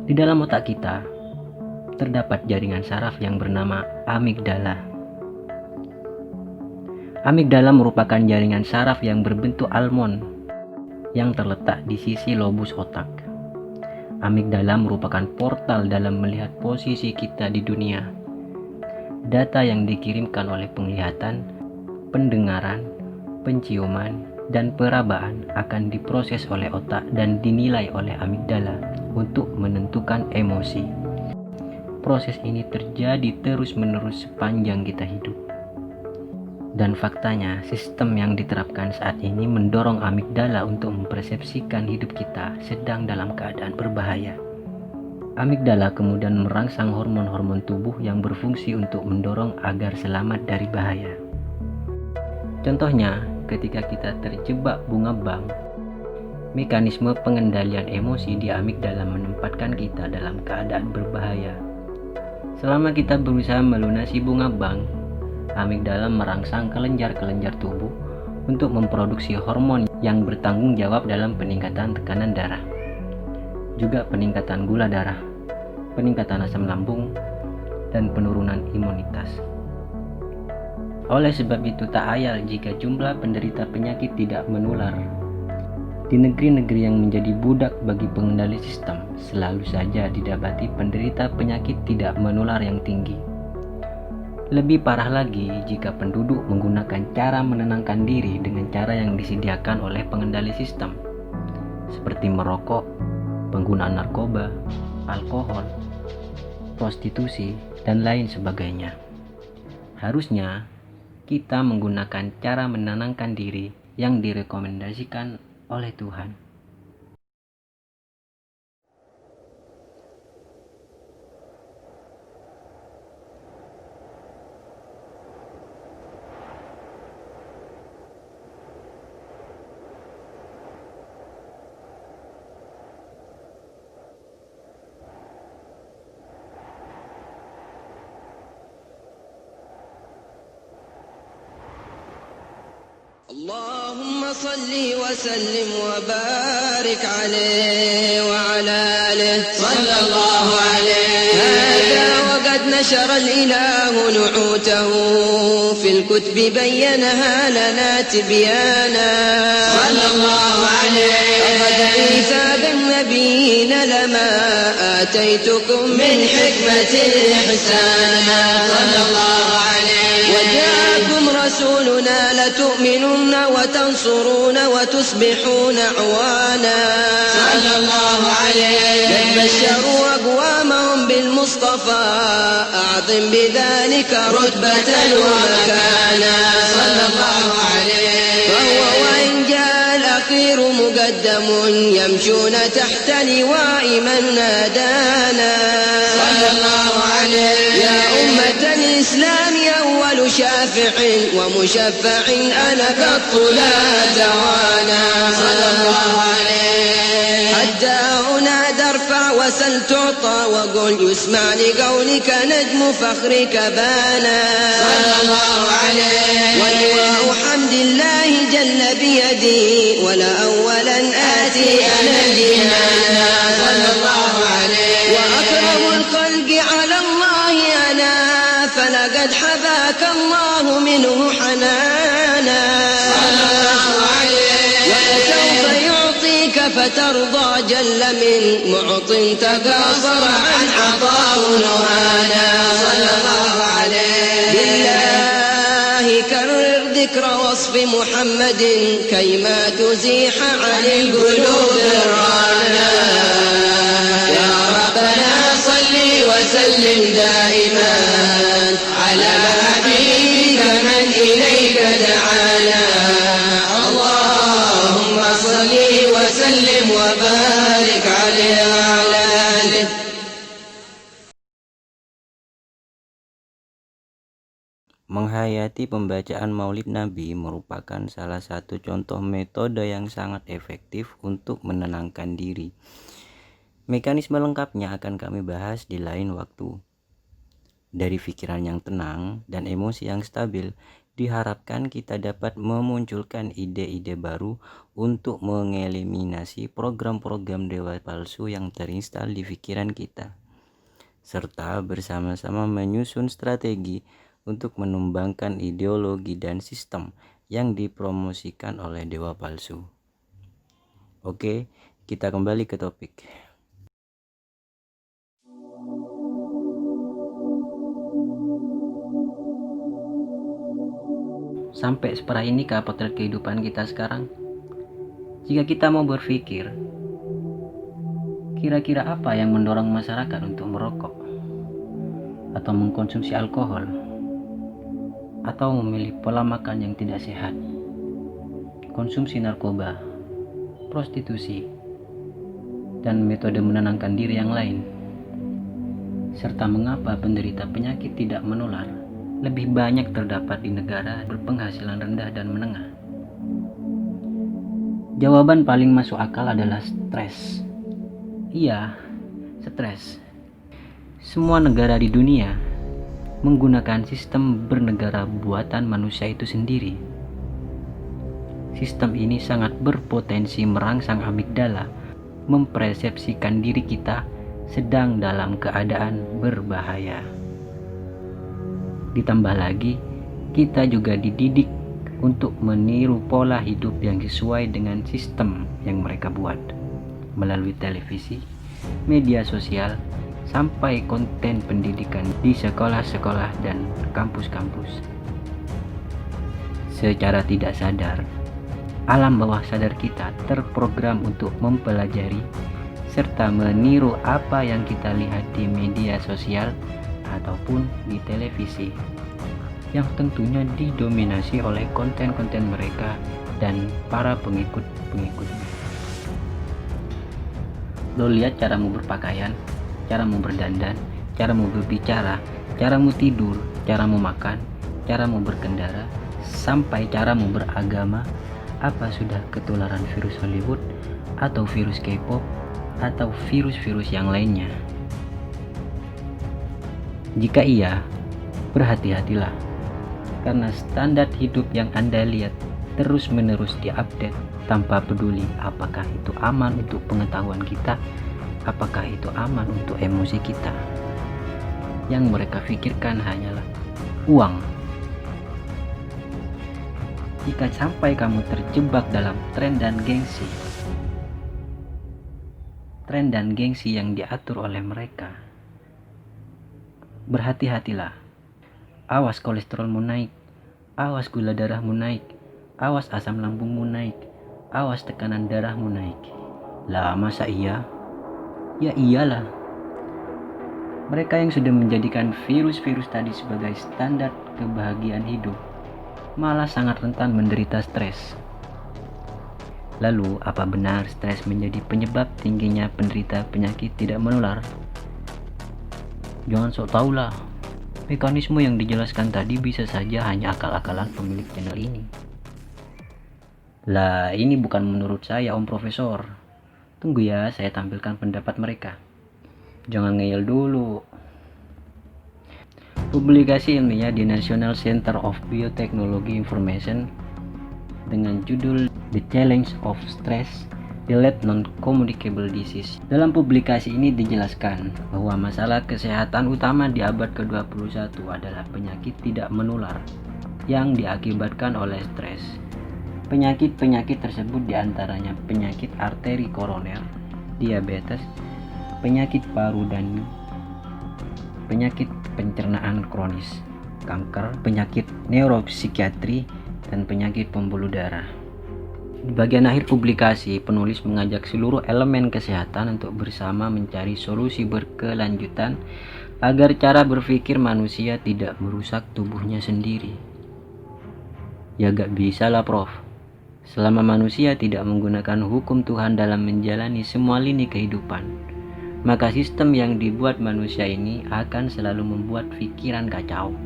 Di dalam otak kita terdapat jaringan saraf yang bernama amigdala. Amigdala merupakan jaringan saraf yang berbentuk almond yang terletak di sisi lobus otak. Amigdala merupakan portal dalam melihat posisi kita di dunia. Data yang dikirimkan oleh penglihatan, pendengaran, penciuman, dan perabaan akan diproses oleh otak dan dinilai oleh amigdala untuk menentukan emosi. Proses ini terjadi terus-menerus sepanjang kita hidup. Dan faktanya, sistem yang diterapkan saat ini mendorong amigdala untuk mempersepsikan hidup kita sedang dalam keadaan berbahaya. Amigdala kemudian merangsang hormon-hormon tubuh yang berfungsi untuk mendorong agar selamat dari bahaya. Contohnya, ketika kita terjebak bunga bank, mekanisme pengendalian emosi di amigdala menempatkan kita dalam keadaan berbahaya. Selama kita berusaha melunasi bunga bank, amigdala merangsang kelenjar-kelenjar tubuh untuk memproduksi hormon yang bertanggung jawab dalam peningkatan tekanan darah, juga peningkatan gula darah, peningkatan asam lambung, dan penurunan imunitas. Oleh sebab itu tak ayal jika jumlah penderita penyakit tidak menular. Di negeri-negeri yang menjadi budak bagi pengendali sistem, selalu saja didapati penderita penyakit tidak menular yang tinggi. Lebih parah lagi jika penduduk menggunakan cara menenangkan diri dengan cara yang disediakan oleh pengendali sistem, seperti merokok, penggunaan narkoba, alkohol, prostitusi, dan lain sebagainya. Harusnya kita menggunakan cara menenangkan diri yang direkomendasikan oleh Tuhan. اللهم صل وسلم وبارك عليه وعلى آله صلى الله عليه. هذا وقد نشر الإله نعوته في الكتب بينها لنا تبيانا صلى الله عليه. أخذ عيسى بالنبيين لما آتيتكم من حكمة إحسانا صلى الله عليه. وجاءكم رسولنا لتؤمنن وتنصرون وتصبحون عوانا صلى الله عليه. قد بشروا أقوامهم بالمصطفى أعظم بذلك رتبة ومكانا صلى الله عليه. فهو وإن جاء الأخير مقدم يمشون تحت لواء من نادانا صلى الله عليه. يا أمة الإسلام أول شافع ومشفع أنا قط لا دوانا صلى الله عليه. حتى أنادى ارفع وسل تعطى وقل يسمع لقولك نجم فخرك بانا صلى الله عليه. ولواء حمد الله جل بيدي ولا أولا آتي أنا الجنانا صلى الله عليه. وأكرم الخلق على الله أنا فلقد حباك الله منه حنانا صلى الله عليه. ولسوف يعطيك فترضى جل من معط تقاصر عن عطاه نهانا صلى الله عليه. بالله كرر ذكر وصف محمد كيما تزيح عن القلوب الرانا. يا ربنا صل وسلم دائما على حبيبك من إليك دعانا. اللهم صل وسلم وبارك عليه وعلى آله. Menghayati pembacaan Maulid Nabi merupakan salah satu contoh metode yang sangat efektif untuk menenangkan diri. Mekanisme lengkapnya akan kami bahas di lain waktu. Dari pikiran yang tenang dan emosi yang stabil, Diharapkan kita dapat memunculkan ide-ide baru untuk mengeliminasi program-program dewa palsu yang terinstal di pikiran kita, serta bersama-sama menyusun strategi untuk menumbangkan ideologi dan sistem yang dipromosikan oleh dewa palsu. Oke, kita kembali ke topik. Sampai separah ini kah potret kehidupan kita sekarang? Jika kita mau berpikir, kira-kira apa yang mendorong masyarakat untuk merokok? Atau mengkonsumsi alkohol? Atau memilih pola makan yang tidak sehat? Konsumsi narkoba, prostitusi, dan metode menenangkan diri yang lain? Serta mengapa penderita penyakit tidak menular lebih banyak terdapat di negara berpenghasilan rendah dan menengah? Jawaban paling masuk akal adalah stres. Iya, stres. Semua negara di dunia menggunakan sistem bernegara buatan manusia itu sendiri. Sistem ini sangat berpotensi merangsang amigdala, mempersepsikan diri kita sedang dalam keadaan berbahaya. Ditambah lagi, kita juga dididik untuk meniru pola hidup yang sesuai dengan sistem yang mereka buat melalui televisi, media sosial, sampai konten pendidikan di sekolah-sekolah dan kampus-kampus. Secara tidak sadar, alam bawah sadar kita terprogram untuk mempelajari serta meniru apa yang kita lihat di media sosial ataupun di televisi, yang tentunya didominasi oleh konten-konten mereka dan para pengikut-pengikutnya. Lo lihat caramu berpakaian, caramu berdandan, caramu berbicara, caramu tidur, caramu makan, caramu berkendara, sampai caramu beragama. Apa sudah ketularan virus Hollywood atau virus K-pop atau virus-virus yang lainnya? Jika iya, berhati-hatilah, karena standar hidup yang Anda lihat terus-menerus diupdate tanpa peduli apakah itu aman untuk pengetahuan kita, apakah itu aman untuk emosi kita. Yang mereka pikirkan hanyalah uang. Jika sampai kamu terjebak dalam tren dan gengsi yang diatur oleh mereka, berhati-hatilah. Awas kolesterolmu naik, awas gula darahmu naik, awas asam lambungmu naik, awas tekanan darahmu naik. Lah masa iya? Ya iyalah. Mereka yang sudah menjadikan virus-virus tadi sebagai standar kebahagiaan hidup malah sangat rentan menderita stres. Lalu, apa benar stres menjadi penyebab tingginya penderita penyakit tidak menular? Jangan sok tau lah. Mekanisme yang dijelaskan tadi bisa saja hanya akal-akalan pemilik channel ini. Lah, ini bukan menurut saya, Om Profesor. Tunggu ya, saya tampilkan pendapat mereka. Jangan ngeyel dulu. Publikasi ilmiah di National Center of Biotechnology Information dengan judul The Challenge of Stress, Delayed Non-Communicable Disease. Dalam publikasi ini dijelaskan bahwa masalah kesehatan utama di abad ke-21 adalah penyakit tidak menular yang diakibatkan oleh stres. Penyakit-penyakit tersebut diantaranya penyakit arteri koroner, diabetes, penyakit paru dan penyakit pencernaan kronis, kanker, penyakit neuropsikiatri, dan penyakit pembuluh darah. Di bagian akhir publikasi, penulis mengajak seluruh elemen kesehatan untuk bersama mencari solusi berkelanjutan agar cara berpikir manusia tidak merusak tubuhnya sendiri. Ya gak bisa lah Prof. Selama manusia tidak menggunakan hukum Tuhan dalam menjalani semua lini kehidupan, maka sistem yang dibuat manusia ini akan selalu membuat pikiran kacau.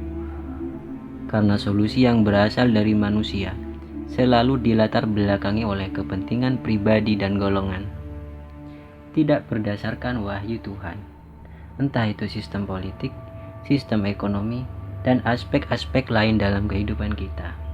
Karena solusi yang berasal dari manusia selalu dilatar belakangi oleh kepentingan pribadi dan golongan, tidak berdasarkan wahyu Tuhan. Entah itu sistem politik, sistem ekonomi, dan aspek-aspek lain dalam kehidupan kita.